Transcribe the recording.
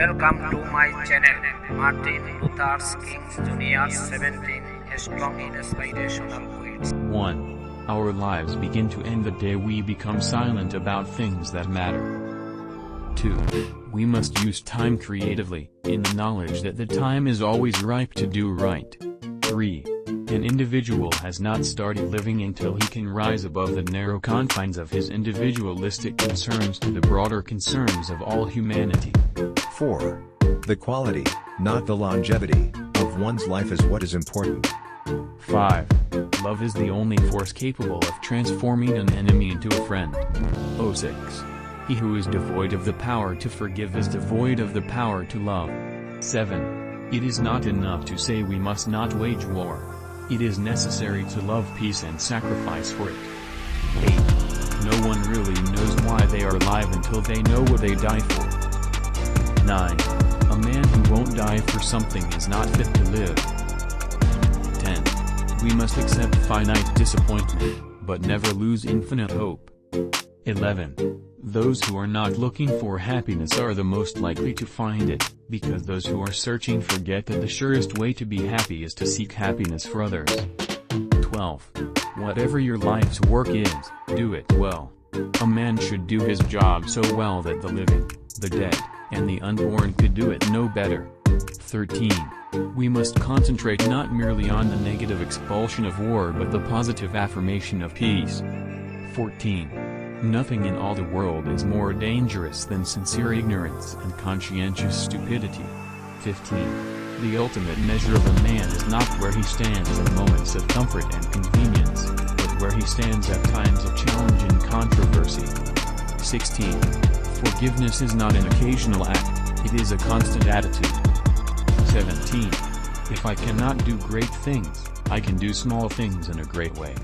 Welcome to my channel, Martin Luther King Jr. 17, a strong inspirational quotes. 1. Our lives begin to end the day we become silent about things that matter. 2. We must use time creatively, in the knowledge that the time is always ripe to do right. 3. An individual has not started living until he can rise above the narrow confines of his individualistic concerns to the broader concerns of all humanity. 4. The quality, not the longevity, of one's life is what is important. 5. Love is the only force capable of transforming an enemy into a friend. 6. He who is devoid of the power to forgive is devoid of the power to love. 7. It is not enough to say we must not wage war. It is necessary to love peace and sacrifice for it. 8. No one really knows why they are alive until they know what they die for. 9. A man who won't die for something is not fit to live. 10. We must accept finite disappointment, but never lose infinite hope. 11. Those who are not looking for happiness are the most likely to find it, because those who are searching forget that the surest way to be happy is to seek happiness for others. 12. Whatever your life's work is, do it well. A man should do his job so well that the living, the dead, and the unborn could do it no better. 13. We must concentrate not merely on the negative expulsion of war but the positive affirmation of peace. 14. Nothing in all the world is more dangerous than sincere ignorance and conscientious stupidity. 15. The ultimate measure of a man is not where he stands in moments of comfort and convenience, but where he stands at times of challenge and controversy. 16. Forgiveness is not an occasional act, it is a constant attitude. 17. If I cannot do great things, I can do small things in a great way.